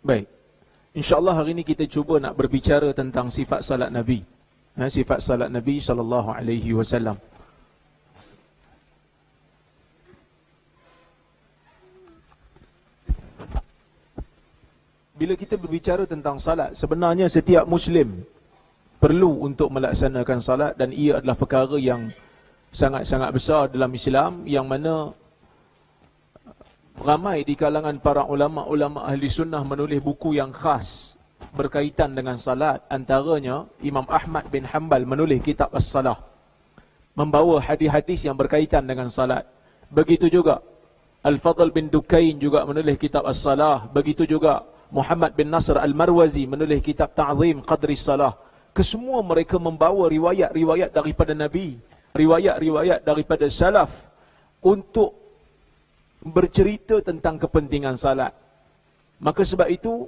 Baik. InsyaAllah hari ini kita cuba nak berbicara tentang sifat salat Nabi. Sifat salat Nabi SAW. Bila kita berbicara tentang salat, sebenarnya setiap Muslim perlu untuk melaksanakan salat, dan ia adalah perkara yang sangat-sangat besar dalam Islam, yang mana ramai di kalangan para ulama-ulama ahli sunnah menulis buku yang khas berkaitan dengan salat. Antaranya Imam Ahmad bin Hanbal menulis kitab As-Salah, membawa hadis-hadis yang berkaitan dengan salat. Begitu juga Al-Fadl bin Dukain juga menulis kitab As-Salah. Begitu juga Muhammad bin Nasr Al-Marwazi menulis kitab Ta'zim Qadri Salah. Kesemua mereka membawa riwayat-riwayat daripada Nabi, riwayat-riwayat daripada salaf untuk bercerita tentang kepentingan salat. Maka sebab itu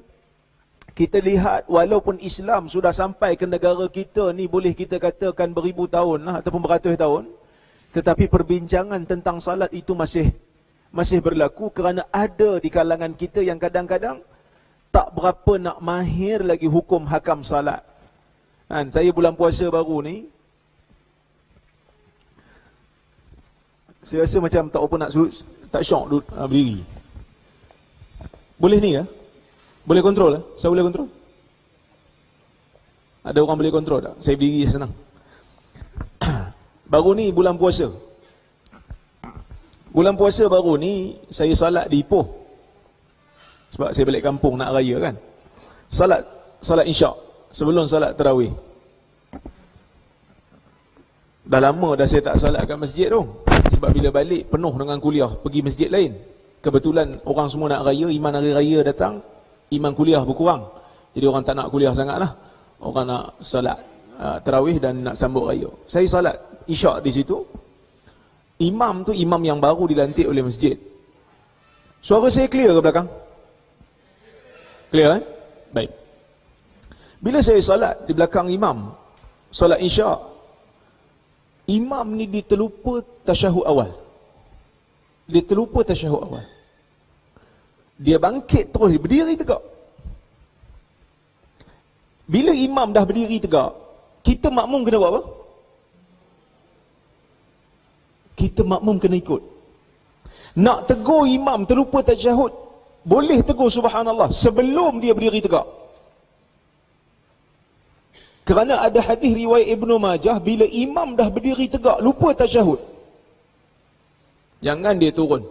kita lihat, walaupun Islam sudah sampai ke negara kita ni, boleh kita katakan beribu tahun ataupun beratus tahun, tetapi perbincangan tentang salat itu masih berlaku, kerana ada di kalangan kita yang kadang-kadang tak berapa nak mahir lagi hukum hakam salat. Saya bulan puasa baru ni, saya rasa macam tak apa nak tak syok berdiri. Boleh ni ya? Boleh kontrol? Saya boleh kontrol? Ada orang boleh kontrol tak? Saya berdiri senang. Baru ni bulan puasa. Bulan puasa baru ni saya salat di Ipoh. Sebab saya balik kampung nak raya kan. Salat isyak sebelum salat tarawih. Dah lama dah saya tak salat kat masjid tu. Sebab bila balik penuh dengan kuliah, pergi masjid lain. Kebetulan orang semua nak raya, iman hari raya datang, iman kuliah berkurang. Jadi orang tak nak kuliah sangat lah. Orang nak salat tarawih dan nak sambut raya. Saya salat isyak di situ. Imam tu imam yang baru dilantik oleh masjid. Suara saya clear ke belakang? Clear Baik. Bila saya salat di belakang imam, salat isyak, imam ni diterlupa tasyahud awal. Dia terlupa tasyahud awal. Dia bangkit terus, dia berdiri tegak. Bila imam dah berdiri tegak, kita makmum kena buat apa? Kita makmum kena ikut. Nak tegur imam terlupa tasyahud, boleh tegur subhanallah sebelum dia berdiri tegak. Kerana ada hadis riwayat Ibnu Majah, bila imam dah berdiri tegak lupa tasyahud, jangan dia turun.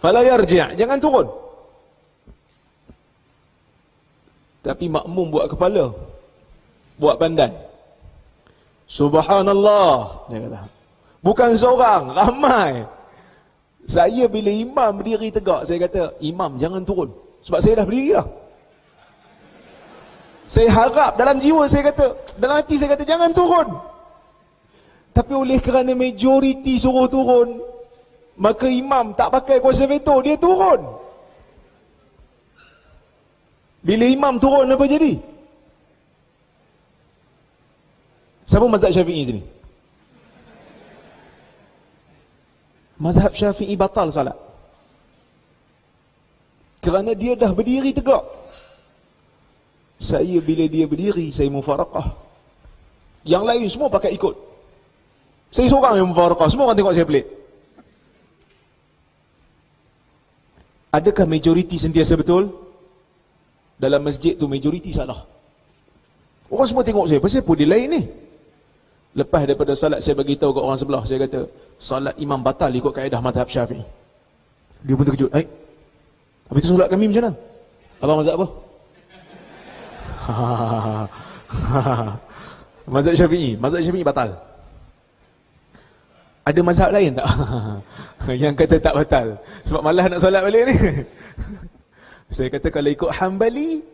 Fala yarji', jangan turun. Tapi makmum buat kepala, buat pandai. Subhanallah, dia kata. Bukan seorang, ramai. Saya bila imam berdiri tegak, saya kata, imam jangan turun. Sebab saya dah berdiri dah. Saya harap dalam jiwa saya kata, dalam hati saya kata, jangan turun. Tapi oleh kerana majoriti suruh turun, maka imam tak pakai kuasa veto, dia turun. Bila imam turun, apa jadi? Siapa mazhab Syafi'i sini? Mazhab Syafi'i batal salat. Kerana dia dah berdiri tegak. Saya bila dia berdiri, saya mufaraqah. Yang lain semua pakai ikut. Saya seorang yang mufaraqah, semua orang tengok saya pelik. Adakah majoriti sentiasa betul? Dalam masjid tu majoriti salah. Orang semua tengok saya, pasal apa dia lain ni? Lepas daripada salat, saya bagi tahu kat orang sebelah, saya kata, salat imam batal ikut kaedah mazhab Syafi'i. Dia pun terkejut. Habis tu solat kami macam mana? Abang mazhab apa? Mazhab Syafi'i. Mazhab Syafi'i batal. Ada mazhab lain tak? Yang kata tak batal. Sebab malas nak solat balik ni. Saya kata kalau ikut Hanbali,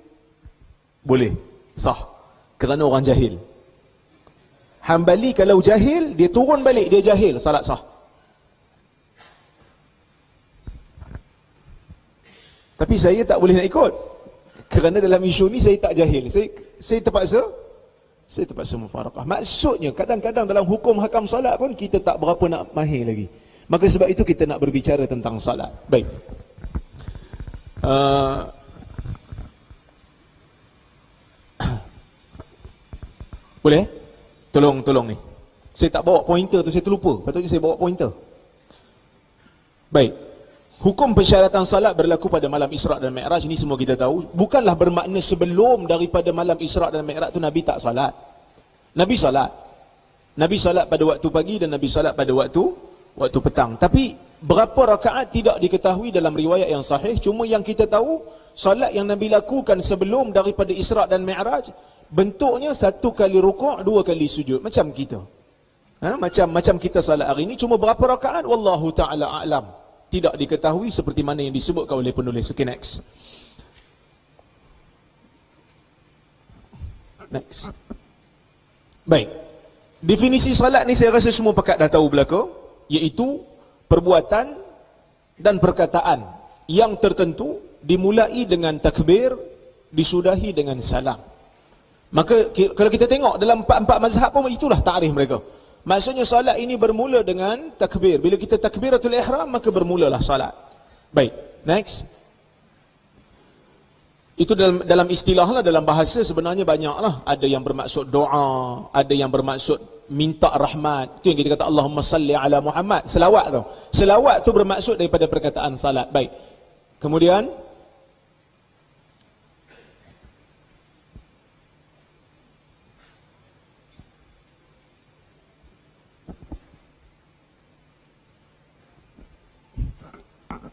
boleh, sah. Kerana orang jahil. Hanbali kalau jahil, dia turun balik, dia jahil, salat sah. Tapi saya tak boleh nak ikut. Kerana dalam isu ni saya tak jahil. Saya terpaksa mufaraqah. Maksudnya kadang-kadang dalam hukum hakam salat pun kita tak berapa nak mahir lagi. Maka sebab itu kita nak berbicara tentang salat. Baik. Boleh? Tolong ni. Saya tak bawa pointer tu, saya terlupa. Patutnya saya bawa pointer. Baik. Hukum persyaratan salat berlaku pada malam Isra' dan Mi'raj, ini semua kita tahu. Bukanlah bermakna sebelum daripada malam Isra' dan Mi'raj tu Nabi tak salat. Nabi salat. Nabi salat pada waktu pagi dan Nabi salat pada waktu petang. Tapi berapa rakaat tidak diketahui dalam riwayat yang sahih. Cuma yang kita tahu, salat yang Nabi lakukan sebelum daripada Isra' dan Mi'raj, bentuknya 1 kali rukuk, 2 kali sujud. Macam kita. Macam kita salat hari ini. Cuma berapa rakaat? Wallahu ta'ala a'lam. Tidak diketahui seperti mana yang disebutkan oleh penulis. Okay, next. Next. Baik. Definisi salat ni saya rasa semua pakat dah tahu belaka, iaitu perbuatan dan perkataan yang tertentu dimulai dengan takbir, disudahi dengan salam. Maka kalau kita tengok dalam empat mazhab pun itulah ta'rif mereka. Maksudnya salat ini bermula dengan takbir. Bila kita takbiratul ihram, maka bermulalah salat. Baik, next. Itu dalam istilah lah, dalam bahasa sebenarnya banyak lah. Ada yang bermaksud doa, ada yang bermaksud minta rahmat. Itu yang kita kata Allahumma salli ala Muhammad. Selawat tu. Selawat tu bermaksud daripada perkataan salat. Baik. Kemudian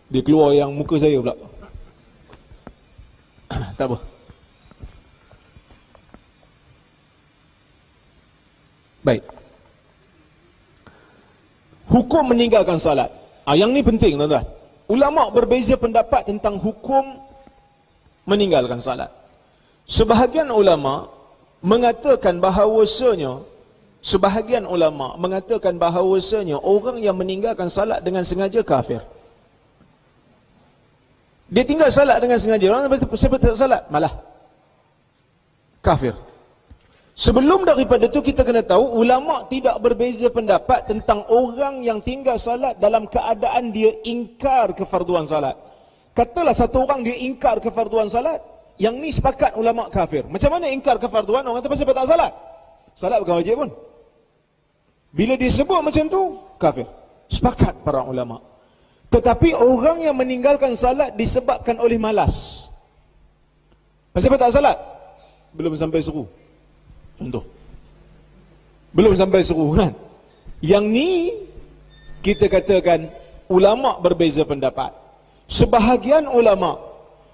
dia keluar yang muka saya pula. Tak apa. Baik. Hukum meninggalkan salat. Yang ni penting, tuan-tuan. Ulama berbeza pendapat tentang hukum meninggalkan salat. Sebahagian ulama mengatakan bahawasanya orang yang meninggalkan salat dengan sengaja kafir. Dia tinggal salat dengan sengaja. Orang siapa tak salat, malah kafir. Sebelum daripada tu kita kena tahu, ulama tidak berbeza pendapat tentang orang yang tinggal salat dalam keadaan dia ingkar kefarduan salat. Katalah satu orang dia ingkar kefarduan salat, yang ni sepakat ulama kafir. Macam mana ingkar kefarduan? Orang kata pasal tak salat. Salat bukan wajib pun. Bila dia sebut macam tu, kafir. Sepakat para ulama. Tetapi orang yang meninggalkan salat disebabkan oleh malas. Pasal tak salat? Belum sampai suruh. Contoh. Belum sampai suruh kan? Yang ni kita katakan ulama berbeza pendapat. Sebahagian ulama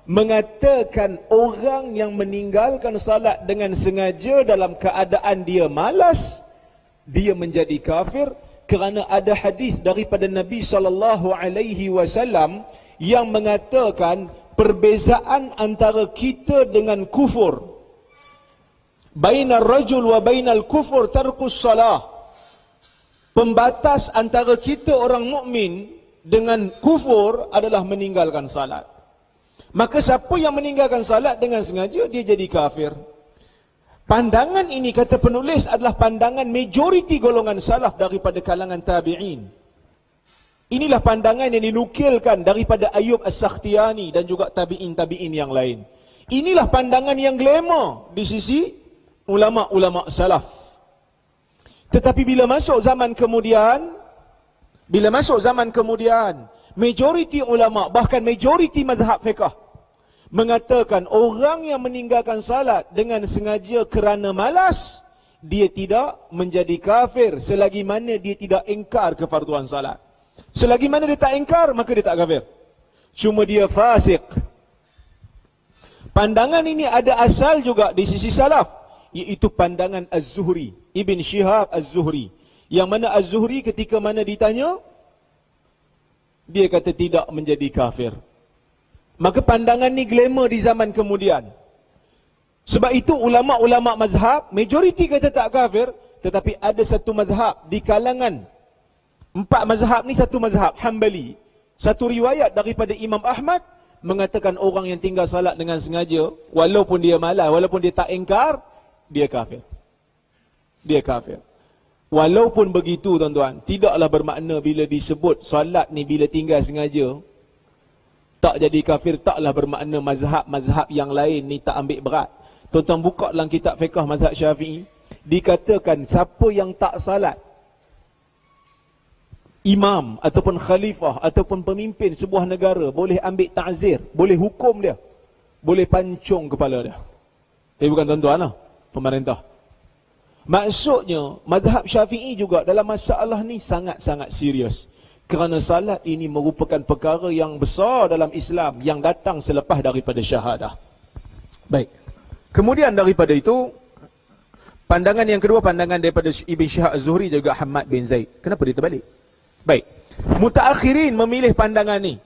mengatakan orang yang meninggalkan salat dengan sengaja dalam keadaan dia malas, dia menjadi kafir. Kerana ada hadis daripada Nabi SAW yang mengatakan perbezaan antara kita dengan kufur. Bainar rajul wa bainal kufur tarkus salah. Pembatas antara kita orang mukmin dengan kufur adalah meninggalkan salat. Maka siapa yang meninggalkan salat dengan sengaja, dia jadi kafir. Pandangan ini, kata penulis, adalah pandangan majoriti golongan salaf daripada kalangan tabi'in. Inilah pandangan yang dinukilkan daripada Ayub As-Sakhtiyani dan juga tabi'in yang lain. Inilah pandangan yang glamour di sisi ulama-ulama salaf. Tetapi bila masuk zaman kemudian, majoriti ulama, bahkan majoriti mazhab fiqh mengatakan orang yang meninggalkan salat dengan sengaja kerana malas, dia tidak menjadi kafir selagi mana dia tidak ingkar kefarduan salat. Selagi mana dia tak ingkar, maka dia tak kafir. Cuma dia fasik. Pandangan ini ada asal juga di sisi salaf, iaitu pandangan Az-Zuhri, Ibn Shihab Az-Zuhri. Yang mana Az-Zuhri ketika mana ditanya, dia kata tidak menjadi kafir. Maka pandangan ni glamour di zaman kemudian. Sebab itu ulama-ulama mazhab, majoriti kata tak kafir, tetapi ada satu mazhab di kalangan 4 mazhab ni, satu mazhab Hanbali, satu riwayat daripada Imam Ahmad mengatakan orang yang tinggal salat dengan sengaja, walaupun dia malas, walaupun dia tak ingkar, dia kafir. Dia kafir. Walaupun begitu, tuan-tuan, tidaklah bermakna bila disebut salat ni bila tinggal sengaja tak jadi kafir, taklah bermakna mazhab-mazhab yang lain ni tak ambil berat. Tuan-tuan buka dalam kitab fiqh mazhab Syafi'i, dikatakan siapa yang tak salat, imam ataupun khalifah ataupun pemimpin sebuah negara, boleh ambil ta'zir, boleh hukum dia, boleh pancung kepala dia. Tapi bukan tuan-tuan lah, pemerintah. Maksudnya mazhab Syafi'i juga dalam masalah ni sangat-sangat serius, kerana salat ini merupakan perkara yang besar dalam Islam yang datang selepas daripada syahadah. Baik, kemudian daripada itu, pandangan yang kedua, pandangan daripada Ibn Syihab Az-Zuhri juga Hamad bin Zaid. Kenapa dia terbalik? Baik, mutaakhirin memilih pandangan ni.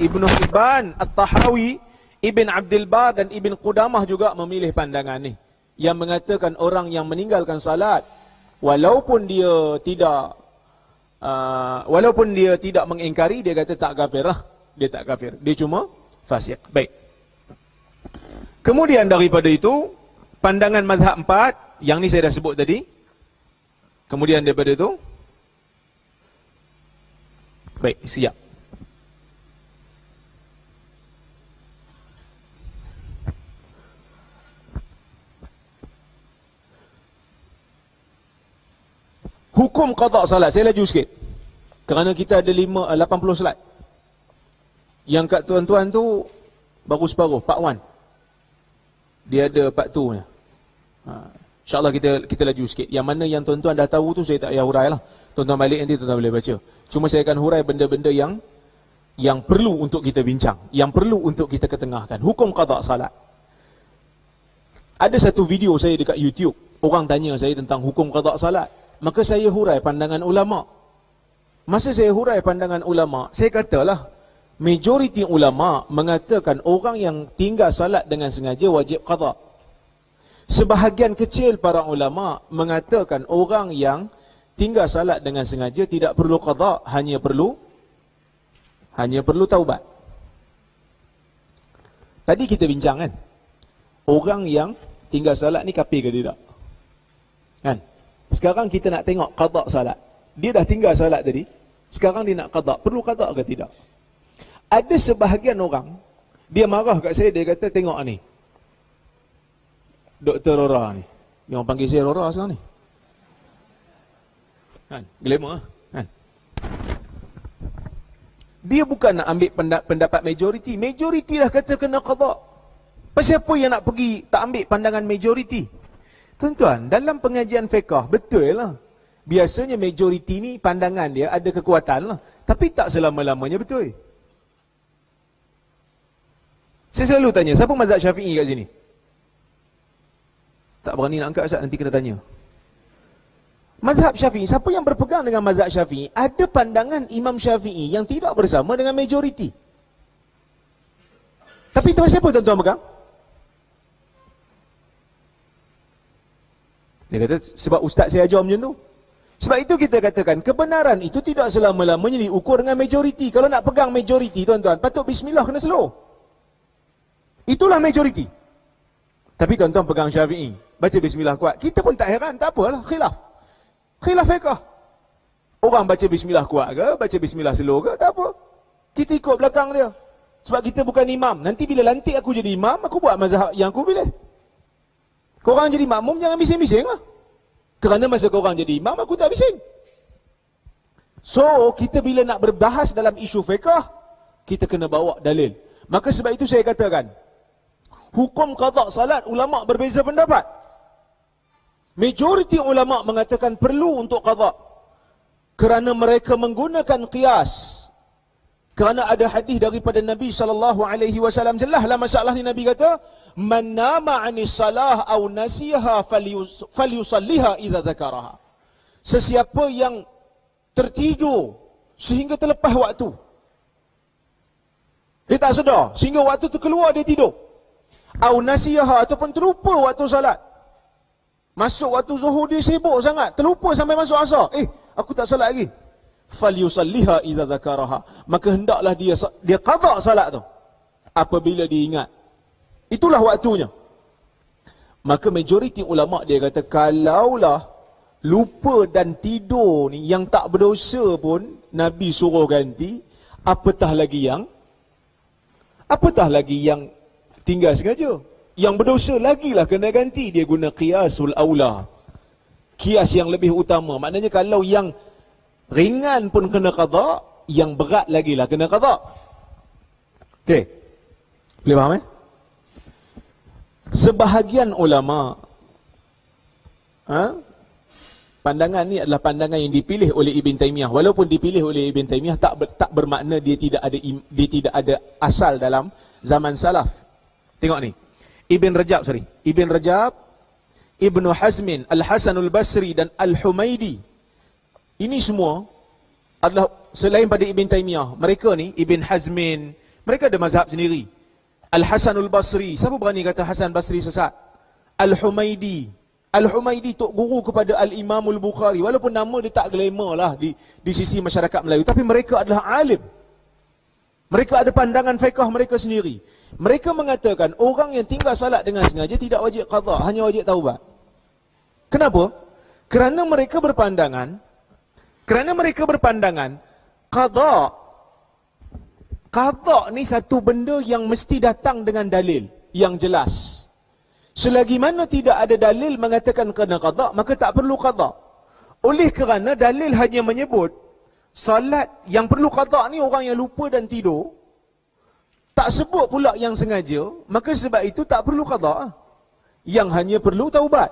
Ibnu Hibban, At-Tahawi, Ibn Abdul Bar dan Ibn Qudamah juga memilih pandangan ni, yang mengatakan orang yang meninggalkan salat, walaupun dia tidak mengingkari, dia kata tak kafir lah. Dia tak kafir, dia cuma fasik. Baik. Kemudian daripada itu, pandangan mazhab 4, yang ni saya dah sebut tadi. Kemudian daripada itu, baik, siap. Hukum qada salat, saya laju sikit, kerana kita ada 80 slide. Yang kat tuan-tuan tu baru separuh, part 1. Dia ada part 2 nya. InsyaAllah kita laju sikit. Yang mana yang tuan-tuan dah tahu tu saya tak payah hurai lah. Tuan-tuan balik nanti tuan-tuan boleh baca. Cuma saya akan hurai benda-benda yang perlu untuk kita bincang, yang perlu untuk kita ketengahkan. Hukum qada salat. Ada satu video saya dekat YouTube, orang tanya saya tentang hukum qada salat. Maka saya hurai pandangan ulama. Masa saya hurai pandangan ulama, saya katalah, majoriti ulama mengatakan orang yang tinggal salat dengan sengaja wajib qada. Sebahagian kecil para ulama mengatakan orang yang tinggal salat dengan sengaja tidak perlu qada, hanya perlu taubat. Tadi kita bincang kan, orang yang tinggal salat ni kafir ke tidak? Kan? Sekarang kita nak tengok qada salat. Dia dah tinggal salat tadi, sekarang dia nak qada. Perlu qada ke tidak? Ada sebahagian orang, dia marah kat saya, dia kata, tengok ni, Dr. Rora ni. Dia orang panggil saya Rora sekarang ni. Kan? Glamour kan? Dia bukan nak ambil pendapat majoriti. Majoriti dah kata kena qada. Pasal apa yang nak pergi tak ambil pandangan majoriti? Tuan-tuan, dalam pengajian fiqh, betul lah, biasanya majoriti ni pandangan dia ada kekuatan lah, tapi tak selama-lamanya betul. Saya selalu tanya, siapa mazhab Syafi'i kat sini? Tak berani nak angkat, Ustaz, nanti kena tanya. Mazhab Syafi'i, siapa yang berpegang dengan mazhab Syafi'i, ada pandangan Imam Syafi'i yang tidak bersama dengan majoriti. Tapi tahu siapa tuan-tuan pegang? Dia kata, sebab ustaz saya ajar macam tu. Sebab itu kita katakan, kebenaran itu tidak selama-lamanya diukur dengan majoriti. Kalau nak pegang majoriti, tuan-tuan, patut bismillah kena slow. Itulah majoriti. Tapi tuan-tuan pegang Syafi'i, baca bismillah kuat. Kita pun tak heran, tak apalah, khilaf fiqh. Orang baca bismillah kuat ke, baca bismillah slow ke, tak apa. Kita ikut belakang dia. Sebab kita bukan imam. Nanti bila lantik aku jadi imam, aku buat mazhab yang aku pilih. Korang jadi makmum, jangan bising-bising lah. Kerana masa korang jadi imam, aku tak bising. So, kita bila nak berbahas dalam isu fiqh, kita kena bawa dalil. Maka sebab itu saya katakan, hukum qada salat, ulama' berbeza pendapat. Majoriti ulama' mengatakan perlu untuk qada. Kerana mereka menggunakan qiyas. Kerana ada hadis daripada Nabi SAW, jelaslah masalah ni. Nabi kata, man nama 'anis salah aw nasiha falyusalliha idza dzakaraha. Sesiapa yang tertidur sehingga terlepas waktu, dia tak sedar sehingga waktu tu keluar, dia tidur, aw nasiha, ataupun terlupa waktu salat. Masuk waktu zuhur, dia sibuk sangat, terlupa sampai masuk asar, aku tak salat lagi, falyusalliha idza dzakaraha, maka hendaklah dia qada salat tu apabila dia ingat. Itulah waktunya. Maka majoriti ulama' dia kata, kalaulah lupa dan tidur ni yang tak berdosa pun Nabi suruh ganti, apatah lagi yang tinggal sengaja. Yang berdosa lagilah kena ganti. Dia guna qiyasul aula. Kias yang lebih utama. Maknanya kalau yang ringan pun kena qada, yang berat lagi lah kena qada. Okey. Boleh faham Sebahagian ulama pandangan ni adalah pandangan yang dipilih oleh Ibn Taymiyah. Walaupun dipilih oleh Ibn Taymiyah tak bermakna dia tidak ada asal dalam zaman salaf. Tengok ni. Ibn Rajab, Ibnu Hazmin, Al-Hasanul Basri dan Al-Humaidi. Ini semua adalah selain pada Ibn Taymiyah. Mereka ni, Ibn Hazmin, mereka ada mazhab sendiri. Al-Hasanul Basri, siapa berani kata Hasan Basri sesat? Al-Humaidi tok guru kepada Al-Imamul Bukhari. Walaupun nama dia tak glamour lah di sisi masyarakat Melayu, tapi mereka adalah alim. Mereka ada pandangan fiqh mereka sendiri. Mereka mengatakan orang yang tinggal salat dengan sengaja tidak wajib qada, hanya wajib taubat. Kenapa? Kerana mereka berpandangan qada ni satu benda yang mesti datang dengan dalil yang jelas. Selagi mana tidak ada dalil mengatakan kena qada, maka tak perlu qada. Oleh kerana dalil hanya menyebut salat yang perlu qada ni orang yang lupa dan tidur, tak sebut pula yang sengaja, maka sebab itu tak perlu qada. Yang hanya perlu taubat.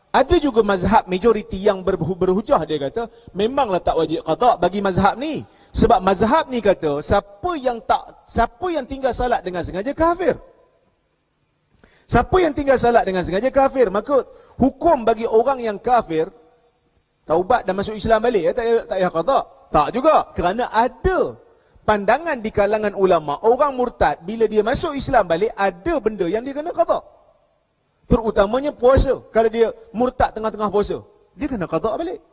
Ada juga mazhab majoriti yang berhujah, dia kata memanglah tak wajib qada bagi mazhab ni. Sebab mazhab ni kata siapa yang tinggal salat dengan sengaja kafir. Siapa yang tinggal salat dengan sengaja kafir. Maka hukum bagi orang yang kafir taubat dan masuk Islam balik, tak payah qada. Tak juga, kerana ada pandangan di kalangan ulama, orang murtad bila dia masuk Islam balik ada benda yang dia kena qada. Terutamanya puasa. Kalau dia murtad tengah-tengah puasa, dia kena qada balik.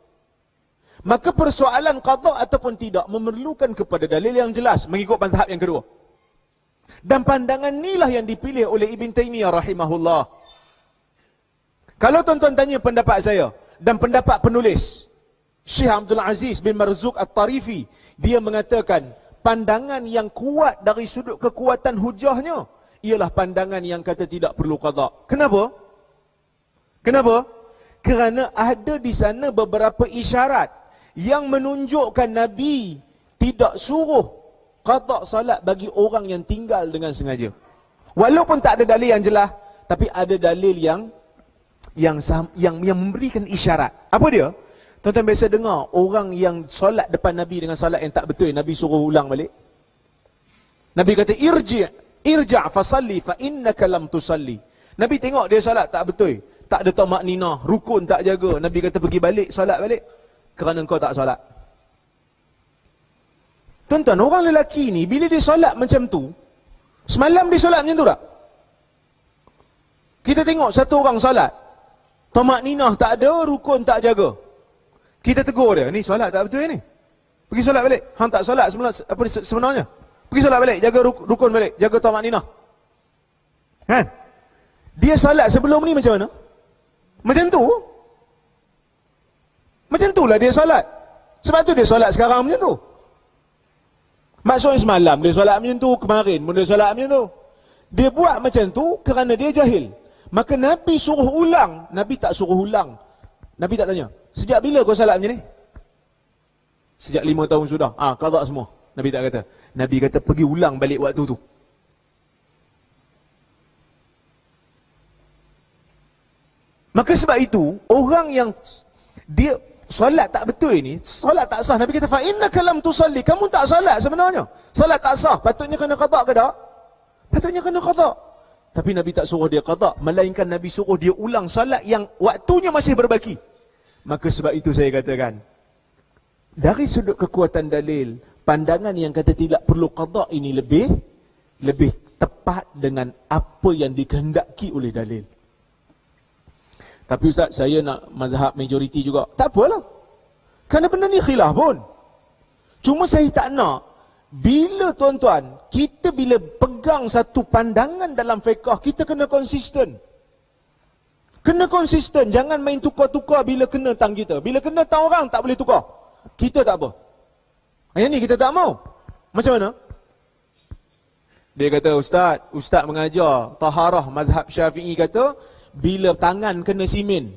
Maka persoalan qada ataupun tidak memerlukan kepada dalil yang jelas mengikut mazhab yang kedua. Dan pandangan inilah yang dipilih oleh Ibn Taymiyah rahimahullah. Kalau tuan-tuan tanya pendapat saya dan pendapat penulis Syekh Abdul Aziz bin Marzuq At-Tarifi, dia mengatakan pandangan yang kuat dari sudut kekuatan hujahnya ialah pandangan yang kata tidak perlu qada. Kenapa? Kerana ada di sana beberapa isyarat yang menunjukkan Nabi tidak suruh qada salat bagi orang yang tinggal dengan sengaja. Walaupun tak ada dalil yang jelas, tapi ada dalil yang memberikan isyarat. Apa dia? Tuan-tuan biasa dengar orang yang solat depan Nabi dengan salat yang tak betul, Nabi suruh ulang balik. Nabi kata irja' fasalli fa innaka lam tusalli. Nabi tengok dia salat tak betul, tak ada tamakninah, rukun tak jaga. Nabi kata pergi balik, salat balik, kerana engkau tak salat. Tuan-tuan, orang lelaki ni bila dia solat macam tu, semalam dia solat macam tu tak? Kita tengok satu orang solat, tamakninah tak ada, rukun tak jaga. Kita tegur dia, ni solat tak betul ni. Pergi solat balik. Hang tak solat sebenarnya. Pergi solat balik, jaga rukun balik, jaga tamakninah. Kan? Dia solat sebelum ni macam mana? Macam tu. Macam itulah dia solat. Sebab tu dia solat sekarang macam tu. Maksudnya semalam dia solat macam tu, kemarin pun dia solat macam tu. Dia buat macam tu kerana dia jahil. Maka Nabi suruh ulang. Nabi tak suruh ulang. Nabi tak tanya, sejak bila kau salat macam ni? Sejak 5 tahun sudah. Qada semua. Nabi tak kata. Nabi kata pergi ulang balik waktu tu. Maka sebab itu, orang yang dia solat tak betul ni, solat tak sah. Nabi kata fa innaka lam tusalli, kamu tak solat sebenarnya. Solat tak sah, patutnya kena qada ke tak? Patutnya kena qada. Tapi Nabi tak suruh dia qada, melainkan Nabi suruh dia ulang solat yang waktunya masih berbaki. Maka sebab itu saya katakan, dari sudut kekuatan dalil, pandangan yang kata tidak perlu qada ini lebih tepat dengan apa yang dikehendaki oleh dalil. Tapi Ustaz, saya nak mazhab majoriti juga. Tak apalah. Kerana benda ni khilaf pun. Cuma saya tak nak, bila tuan-tuan, kita bila pegang satu pandangan dalam fiqh, kita kena konsisten. Kena konsisten. Jangan main tukar-tukar bila kena tang kita. Bila kena tang orang, tak boleh tukar. Kita tak apa. Yang ni kita tak mau. Macam mana? Dia kata, Ustaz mengajar taharah mazhab Syafi'i kata, bila tangan kena simen,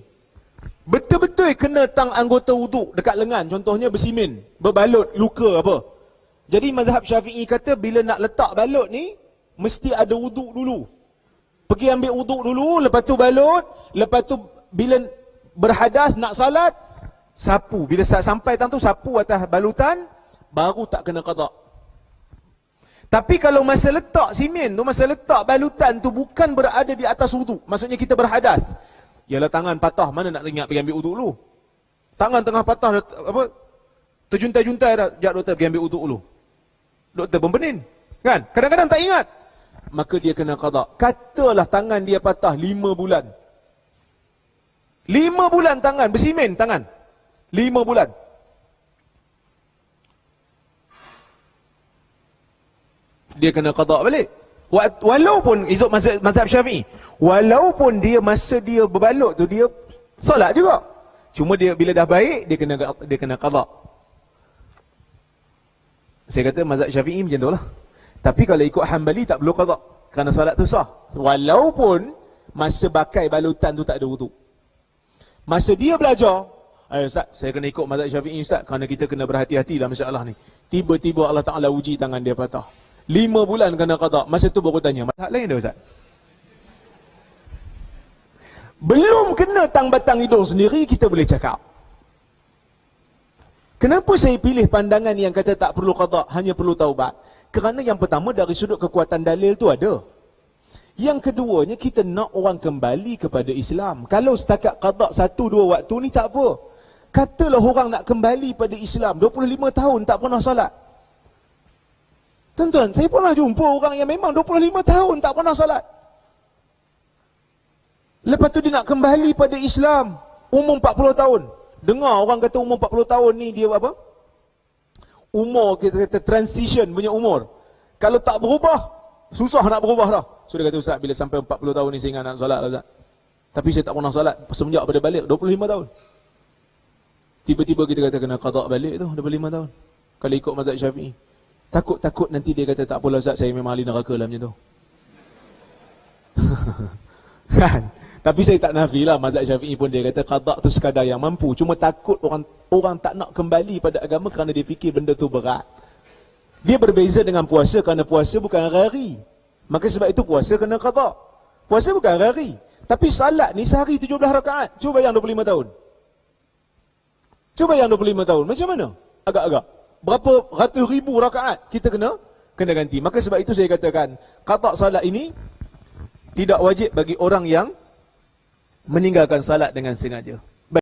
betul-betul kena tang anggota wuduk dekat lengan, contohnya bersimin, berbalut, luka apa. Jadi mazhab Syafi'i kata bila nak letak balut ni mesti ada wuduk dulu. Pergi ambil wuduk dulu, lepas tu balut, lepas tu bila berhadas nak salat, sapu. Bila sampai tang tu sapu atas balutan, baru tak kena qada. Tapi kalau masa letak simen tu, masa letak balutan tu bukan berada di atas wuduk, maksudnya kita berhadas. Yalah tangan patah, mana nak ingat pergi ambil wuduk dulu. Tangan tengah patah, apa, terjuntai-juntai dah, sekejap doktor pergi ambil wuduk dulu. Doktor pun pening, kan? Kadang-kadang tak ingat. Maka dia kena qada. Katalah tangan dia patah 5 bulan. 5 bulan tangan, bersimen tangan. 5 bulan. Dia kena qada balik. Walaupun, itu mazhab Syafi'i, walaupun dia masa dia berbalut tu, dia solat juga. Cuma dia bila dah baik, dia kena qada. Saya kata mazhab Syafi'i macam tu lah. Tapi kalau ikut Hanbali tak perlu qada, kerana solat tu sah. Walaupun masa pakai balutan tu tak ada wuduk. Masa dia belajar, Ustaz, saya kena ikut mazhab Syafi'i Ustaz, kerana kita kena berhati-hati dalam masalah ni. Tiba-tiba Allah Ta'ala uji tangan dia patah. 5 bulan kena qada. Masa tu baru tanya, mazhab lain dah Ustaz? Belum kena tang batang hidung sendiri, kita boleh cakap. Kenapa saya pilih pandangan yang kata tak perlu qada, hanya perlu taubat? Kerana yang pertama, dari sudut kekuatan dalil tu ada. Yang keduanya, kita nak orang kembali kepada Islam. Kalau setakat qada 1-2 waktu ni tak apa. Katalah orang nak kembali pada Islam, 25 tahun tak pernah salat. Tuan-tuan, saya pernah jumpa orang yang memang 25 tahun tak pernah salat. Lepas tu dia nak kembali pada Islam, umur 40 tahun. Dengar orang kata umur 40 tahun ni dia apa? Umur, kita kata transition punya umur. Kalau tak berubah, susah nak berubah dah. So dia kata, Ustaz, bila sampai 40 tahun ni saya ingat nak solat lah Ustaz. Tapi saya tak pernah solat semenjak pada balik 25 tahun. Tiba-tiba kita kata kena qada balik tu 25 tahun. Kalau ikut mazhab Syafi'i. Takut-takut nanti dia kata tak apalah Ustaz, saya memang ahli neraka lah macam tu. Kan? Tapi saya tak nafilah, mazhab Syafi'i pun dia kata qada tu sekadar yang mampu. Cuma takut orang tak nak kembali pada agama kerana dia fikir benda tu berat. Dia berbeza dengan puasa kerana puasa bukan hari-hari. Maka sebab itu puasa kena qada. Puasa bukan hari-hari. Tapi salat ni sehari 17 rakaat. Cuba bayang 25 tahun. Cuba bayang 25 tahun. Macam mana? Agak-agak. Berapa ratus ribu rakaat kita kena ganti. Maka sebab itu saya katakan, qada salat ini tidak wajib bagi orang yang meninggalkan salat dengan sengaja.